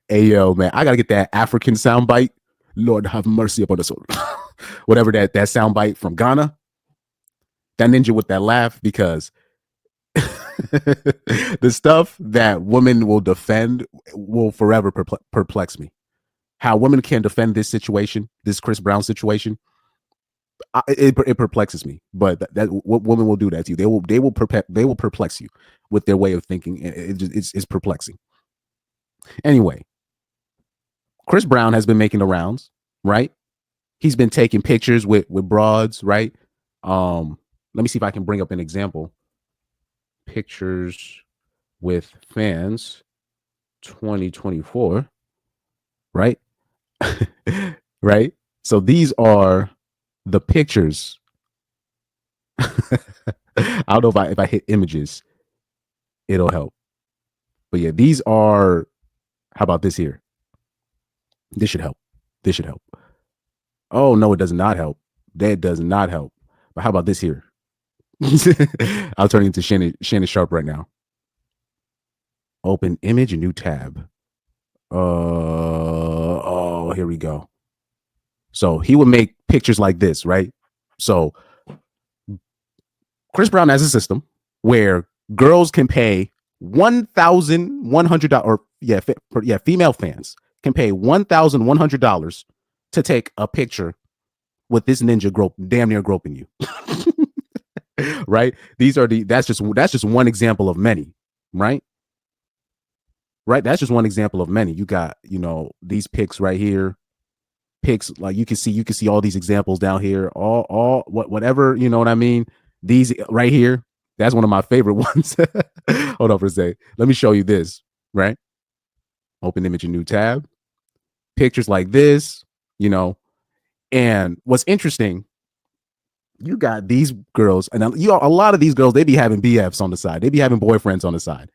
Hey yo, man, I gotta get that African soundbite. Lord have mercy upon us all. Whatever that soundbite from Ghana, that ninja with that laugh, because the stuff that women will defend will forever perplex me. How women can defend this situation, this Chris Brown situation, it perplexes me. But that what women will do that to you. They will perplex you with their way of thinking. It's perplexing. Anyway, Chris Brown has been making the rounds, right? He's been taking pictures with broads, right? Let me see if I can bring up an example. Pictures with fans 2024, right? Right? So these are the pictures. I don't know if I hit images, it'll help. But yeah, these are, how about this here? This should help. This should help. Oh, no, it does not help. That does not help. But how about this here? I'll turn into Shannon Sharp right now. Open image, a new tab. Oh, here we go. So he would make pictures like this, right? So Chris Brown has a system where girls can pay $1,100, or female fans can pay $1,100 to take a picture with this ninja damn near groping you. Right? That's just one example of many, right? Right? That's just one example of many. You got, these pics right here. Pics, like you can see all these examples down here. Whatever, you know what I mean? These right here, that's one of my favorite ones. Hold on for a sec. Let me show you this, right? Open image, a new tab. Pictures like this, and what's interesting, you got these girls, and a lot of these girls, they be having BFs on the side. They be having boyfriends on the side.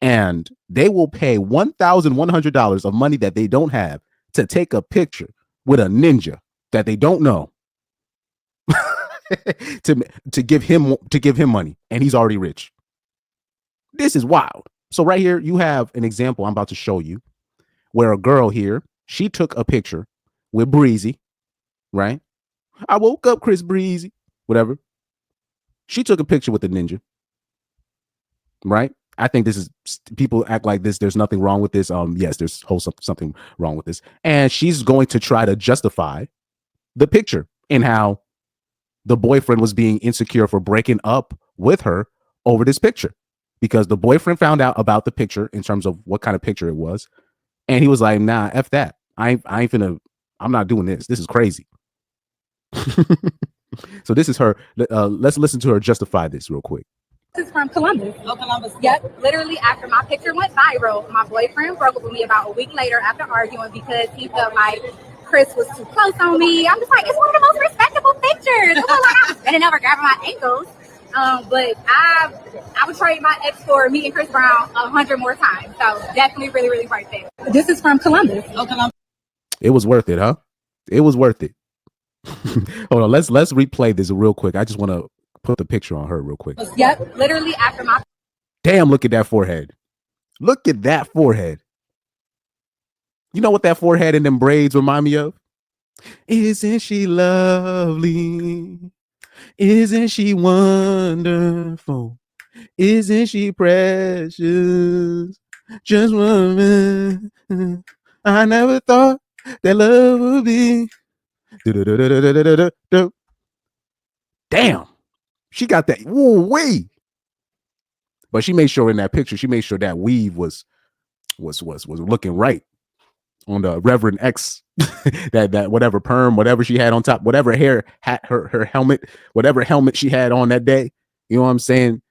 And they will pay $1,100 of money that they don't have to take a picture with a ninja that they don't know to give him money, and he's already rich. This is wild. So right here, you have an example I'm about to show you where a girl here, she took a picture with Breezy, right? I woke up Chris Breezy, whatever. She took a picture with the ninja, right? I think this is, people act like this. There's nothing wrong with this. Yes, there's something wrong with this. And she's going to try to justify the picture and how the boyfriend was being insecure for breaking up with her over this picture, because the boyfriend found out about the picture in terms of what kind of picture it was. And he was like, nah, F that. I'm not doing this. This is crazy. So this is her. Let's listen to her justify this real quick. This is from Columbus. Oh, Columbus. Yep. Literally, after my picture went viral, my boyfriend broke up with me about a week later after arguing because he felt like Chris was too close on me. I'm just like, it's one of the most respectable pictures. It was like I'm bending over, grabbing my ankles. But I would trade my ex for meeting Chris Brown 100 more times. So definitely really, really right there. This is from Columbus. Oh, Columbus. It was worth it, huh? It was worth it. Hold on, let's replay this real quick. I just want to put the picture on her real quick. Yep, literally after my... Damn, look at that forehead. Look at that forehead. You know what that forehead and them braids remind me of? Isn't she lovely? Isn't she wonderful? Isn't she precious? Just one minute. I never thought that love would be. Damn. She got that. Woo-wee. But she made sure in that picture, she made sure that weave was looking right on the Reverend X. that whatever perm, whatever she had on top, whatever hair hat, her helmet, whatever helmet she had on that day. You know what I'm saying?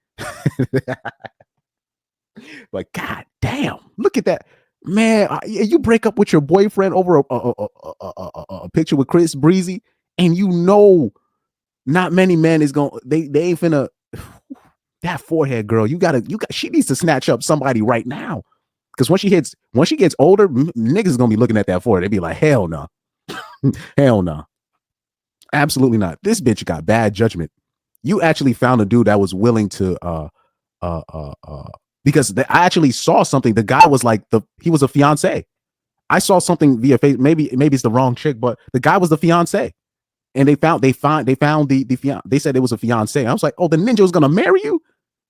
Like, god damn, look at that. Man, you break up with your boyfriend over a picture with Chris Breezy, and not many men is going. They ain't finna. That forehead, girl, she needs to snatch up somebody right now, because when she gets older, niggas is gonna be looking at that forehead. They be like, hell no, hell no, absolutely not. This bitch got bad judgment. You actually found a dude that was willing to because I actually saw something. The guy was like he was a fiance. I saw something via Facebook. Maybe it's the wrong chick, but the guy was the fiance. And they found the fiance. They said it was a fiance. I was like, oh, the ninja was gonna marry you,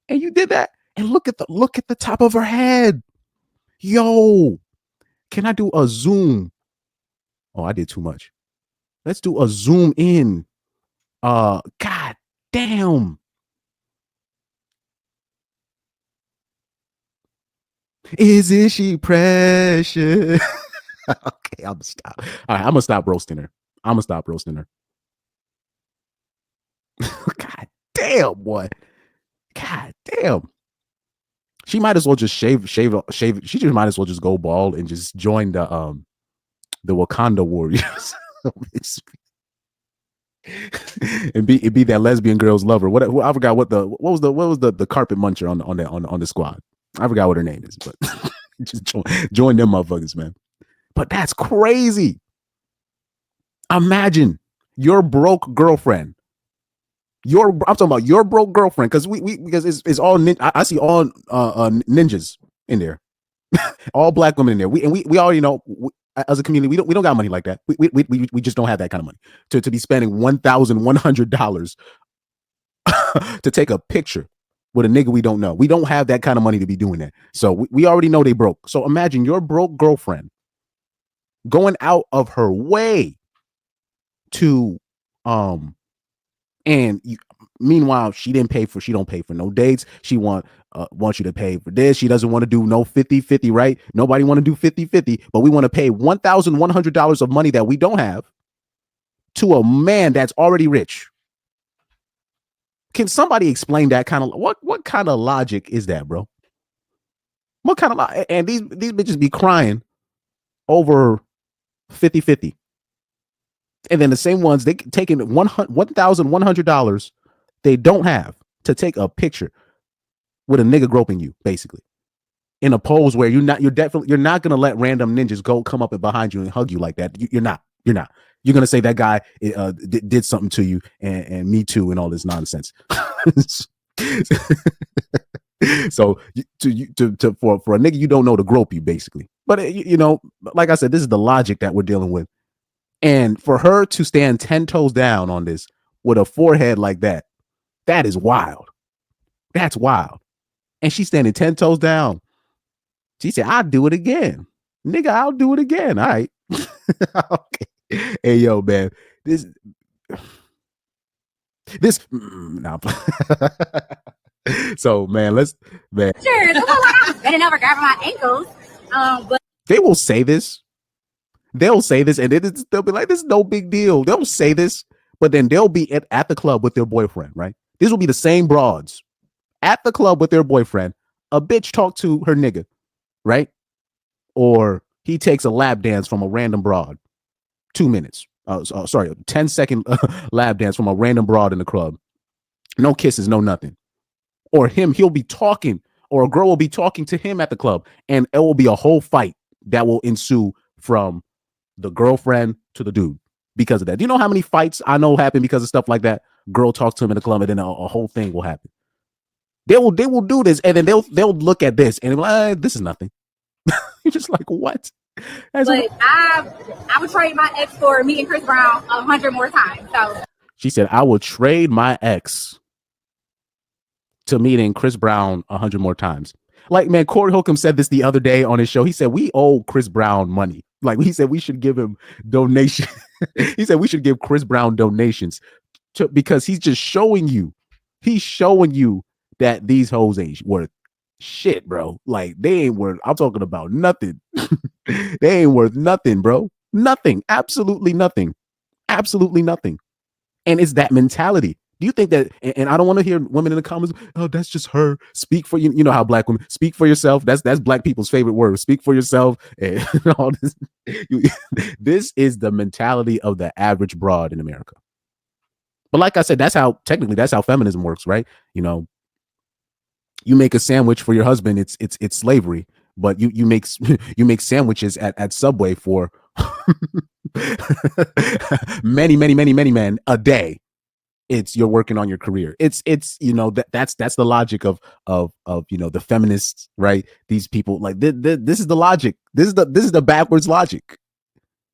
and you did that. And look at the top of her head. Yo, can I do a zoom? Oh, I did too much. Let's do a zoom in. God damn. Isn't she precious? Okay, I'm gonna stop. All right, I'm gonna stop roasting her. God damn, boy. God damn. She might as well just shave. She just might as well just go bald and just join the Wakanda Warriors. and be that lesbian girl's lover. What I forgot what was the carpet muncher on the squad. I forgot what her name is, but just join them motherfuckers, man. But that's crazy. Imagine your broke girlfriend. I'm talking about your broke girlfriend, because because it's all I see all ninjas in there, all black women in there. We already know, as a community, we don't got money like that. We just don't have that kind of money to be spending $1,100 to take a picture with a nigga we don't know. We don't have that kind of money to be doing that. So we already know they broke. So imagine your broke girlfriend going out of her way to and meanwhile she don't pay for no dates. She wants you to pay for this. She doesn't want to do no 50-50, right? Nobody want to do 50-50, but we want to pay $1,100 of money that we don't have to a man that's already rich. Can somebody explain that kind of what kind of logic is that, bro? What kind of and these bitches be crying over 50-50. And then the same ones, they taking $1,100 they don't have to take a picture with a nigga groping you, basically, in a pose where you're not gonna let random ninjas come up and behind you and hug you like that. You're not. You're gonna say that guy did something to you and me too and all this nonsense. So for a nigga you don't know to grope you, basically. But like I said, this is the logic that we're dealing with. And for her to stand 10 toes down on this with a forehead like that is wild. That's wild. And she's standing 10 toes down. She said, I'll do it again. Nigga, I'll do it again. All right. Okay. Hey, yo, man. This no. So, man, man. Sure, it's a whole lot. I was bending over, grabbing my ankles. But they will say this. They'll say this, and they'll be like, this is no big deal. They'll say this, but then they'll be at the club with their boyfriend, right? These will be the same broads at the club with their boyfriend. A bitch talk to her nigga, right? Or he takes a lap dance from a random broad. 2 minutes. 10-second lap dance from a random broad in the club. No kisses, no nothing. Or he'll be talking, or a girl will be talking to him at the club, and it will be a whole fight that will ensue from the girlfriend to the dude because of that. Do you know how many fights I know happen because of stuff like that? Girl talks to him in the club, and then a whole thing will happen. They will do this, and then they'll look at this and be like, this is nothing. You're just like, what? I would trade my ex for meeting Chris Brown 100 more times. So she said, I will trade my ex to meeting Chris Brown 100 more times. Like, man, Corey Holcomb said this the other day on his show. He said, we owe Chris Brown money. Like, he said we should give him donations. He said we should give Chris Brown donations because he's just showing you. He's showing you that these hoes ain't worth shit, bro. Like, they ain't worth, I'm talking about nothing. They ain't worth nothing, bro. Nothing. Absolutely nothing. Absolutely nothing. And it's that mentality. Do you think that, and I don't want to hear women in the comments, oh, that's just her. Speak for you. You know how black women speak for yourself. That's black people's favorite word. Speak for yourself. And all this. This is the mentality of the average broad in America. But like I said, that's how feminism works, right? You know, you make a sandwich for your husband. It's slavery, but you make sandwiches at Subway for many men a day. it's you're working on your career. It's that's the logic of the feminists, right? These people, like, this is the logic. This is the backwards logic.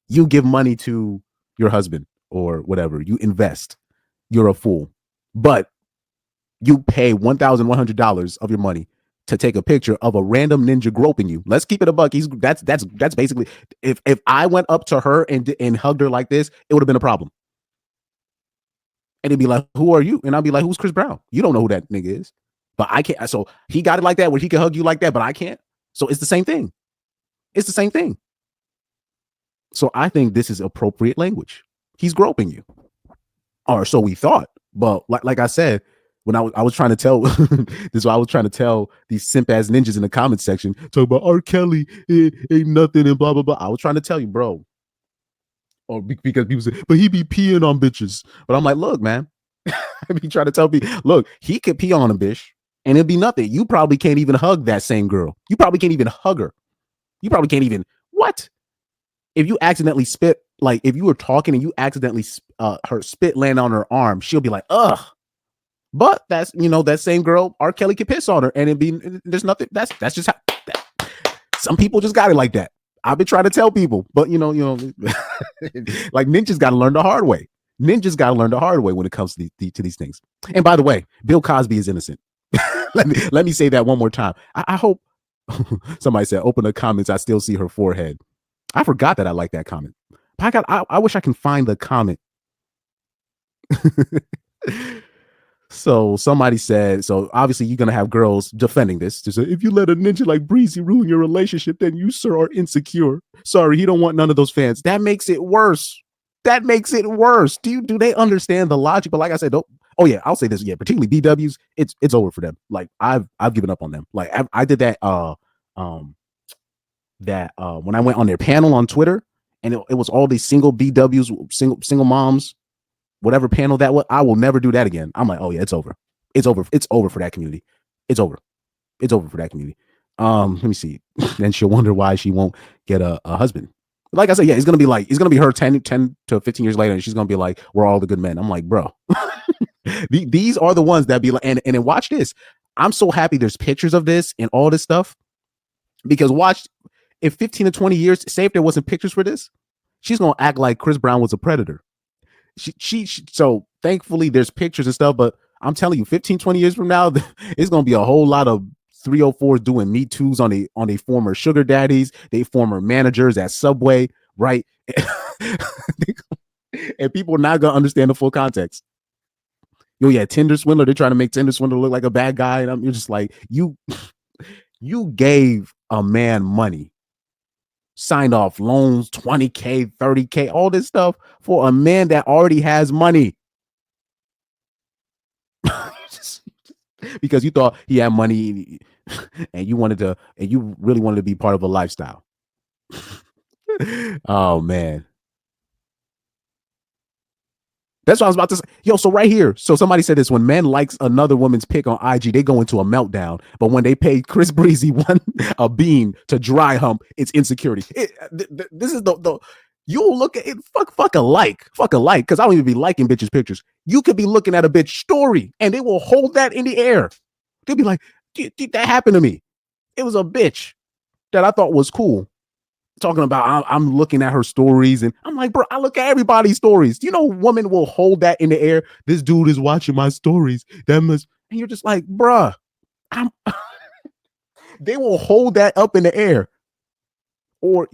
You give money to your husband or whatever, you invest, you're a fool. But you pay $1,100 of your money to take a picture of a random ninja groping you. Let's keep it a buck. That's basically, if I went up to her and hugged her like this, it would have been a problem. And it'd be like, who are you? And I'd be like, who's Chris Brown? You don't know who that nigga is. But I can't. So he got it like that where he can hug you like that, but I can't. So it's the same thing. It's the same thing. So I think this is appropriate language. He's groping you. Or so we thought. But like I said, when I was trying to tell this is what I was trying to tell these simp ass ninjas in the comment section, talk about R. Kelly ain't nothing and blah blah blah. I was trying to tell you, bro. Or because people say, but he be peeing on bitches. But I'm like, look, man. I be trying to tell people, look, he could pee on a bitch and it'd be nothing. You probably can't even hug that same girl. You probably can't even hug her. You probably can't even, what? If you accidentally spit, like if you were talking and you accidentally her spit land on her arm, she'll be like, ugh. But that's, that same girl, R. Kelly could piss on her and there's nothing. That's just how some people just got it like that. I've been trying to tell people, but like ninjas got to learn the hard way. Ninjas got to learn the hard way when it comes to these things. And by the way, Bill Cosby is innocent. let me say that one more time. I hope somebody said, open the comments. I still see her forehead. I forgot that I like that comment. I wish I can find the comment. So somebody said, so obviously you're going to have girls defending this to say, if you let a ninja like Breezy ruin your relationship, then you, sir, are insecure. Sorry, he don't want none of those fans. That makes it worse. That makes it worse. Do they understand the logic? But like I said, oh yeah, I'll say this. Yeah, particularly BWs, it's over for them. Like I've given up on them. Like I did that when I went on their panel on Twitter, and it was all these single BWs, single moms, whatever panel that was. I will never do that again. I'm like, oh yeah, it's over. It's over. It's over for that community. It's over. It's over for that community. Let me see. Then she'll wonder why she won't get a husband. Like I said, yeah, it's gonna be her 10 to 15 years later, and she's gonna be like, we're all the good men. I'm like, bro, these are the ones that be like, and then watch this. I'm so happy there's pictures of this and all this stuff, because watch, if 15 to 20 years, say if there wasn't pictures for this, she's gonna act like Chris Brown was a predator. She so thankfully there's pictures and stuff, but I'm telling you, 15, 20 years from now, it's gonna be a whole lot of 304s doing Me Too's on a former sugar daddies, they former managers at Subway, right? And people are not gonna understand the full context. Yeah, Tinder swindler. They're trying to make Tinder swindler look like a bad guy, and you're just like, you gave a man money, signed off loans, 20K, 30K, all this stuff for a man that already has money. Because you thought he had money and you really wanted to be part of a lifestyle. Oh man. That's what I was about to say. Yo, so right here. So somebody said this: when men likes another woman's pic on IG, they go into a meltdown. But when they pay Chris Breezy a bean to dry hump, it's insecurity. This is the you'll look at it. Fuck a like. Because I don't even be liking bitches' pictures. You could be looking at a bitch story and they will hold that in the air. They'll be like, that happened to me. It was a bitch that I thought was cool. Talking about I'm looking at her stories, and I'm like, bro, I look at everybody's stories. You know, women will hold that in the air. This dude is watching my stories. And you're just like, bruh, they will hold that up in the air. Or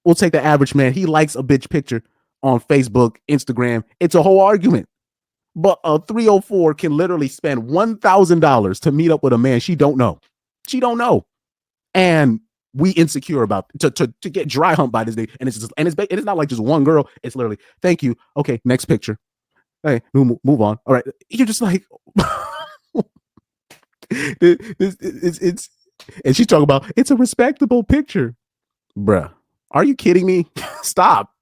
we'll take the average man. He likes a bitch picture on Facebook, Instagram. It's a whole argument. But a 304 can literally spend $1,000 to meet up with a man she don't know. And we insecure about to get dry humped by this day, and it's not like just one girl. It's literally, thank you. Okay, next picture. Hey, move on. All right, you're just like, it's and she's talking about it's a respectable picture, bruh. Are you kidding me? Stop.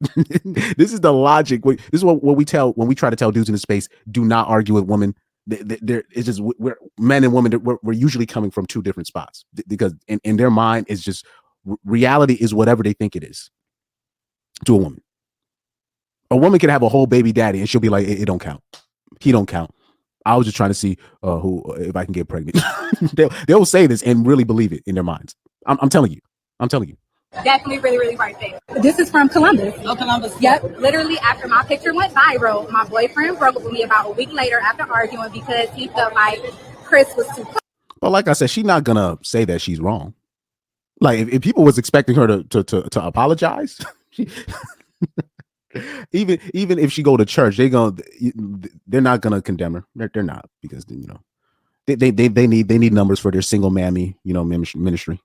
This is the logic. This is what we tell when we try to tell dudes in the space: do not argue with women. It's just we're men and women. We're usually coming from two different spots, because in their mind, it's just reality is whatever they think it is to a woman. A woman can have a whole baby daddy and she'll be like, it don't count. he don't count. I was just trying to see who if I can get pregnant. They'll say this and really believe it in their minds. I'm telling you. I'm telling you. Definitely really, really right there. This is from Columbus. Oh, Columbus. Yep. Literally after my picture went viral, my boyfriend broke up with me about a week later after arguing because he felt like Chris was too close. But like I said, she's not gonna say that she's wrong. Like if people was expecting her to apologize, even if she go to church, they're not gonna condemn her. They're not, because you know they need numbers for their single mammy, you know, ministry.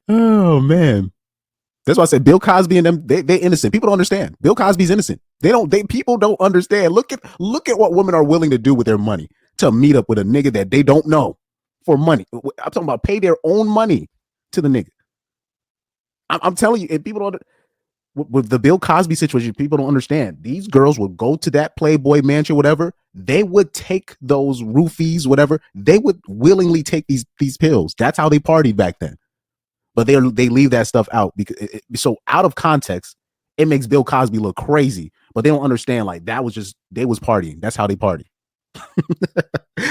Oh man, that's why I said Bill Cosby and them, they innocent. People don't understand. Bill Cosby's innocent. People don't understand. Look at what women are willing to do with their money to meet up with a nigga that they don't know for money. I'm talking about pay their own money to the nigga. I'm telling you, if people don't, with the Bill Cosby situation, people don't understand. These girls would go to that Playboy mansion, whatever. They would take those roofies, whatever. They would willingly take these pills. That's how they partied back then. But they leave that stuff out because so out of context, it makes Bill Cosby look crazy. But they don't understand, like, that was just, they was partying. That's how they party.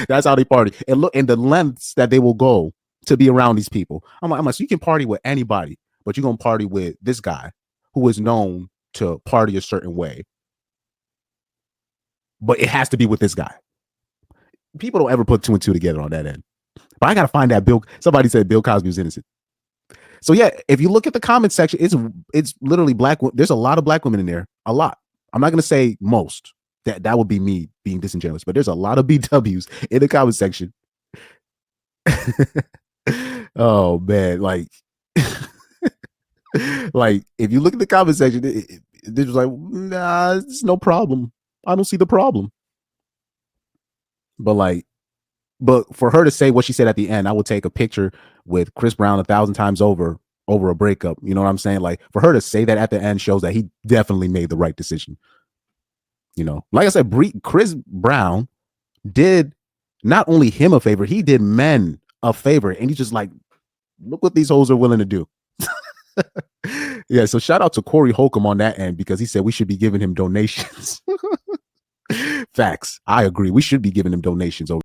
That's how they party. And look, and the lengths that they will go to be around these people. I'm like, so you can party with anybody, but you're gonna party with this guy who is known to party a certain way. But it has to be with this guy. People don't ever put two and two together on that end. But I gotta find that somebody said Bill Cosby was innocent. So yeah, if you look at the comment section, it's literally black. There's a lot of black women in there. A lot. I'm not gonna say most. That would be me being disingenuous, but there's a lot of BWs in the comment section. Oh man, like, like if you look at the comment section, it was like, nah, it's no problem. I don't see the problem. But for her to say what she said at the end, I would take a picture with Chris Brown 1,000 times over a breakup. You know what I'm saying? Like, for her to say that at the end shows that he definitely made the right decision. You know, like I said, Chris Brown did not only him a favor, he did men a favor. And he's just like, look what these hoes are willing to do. Yeah, so shout out to Corey Holcomb on that end, because he said we should be giving him donations. Facts. I agree. We should be giving him donations over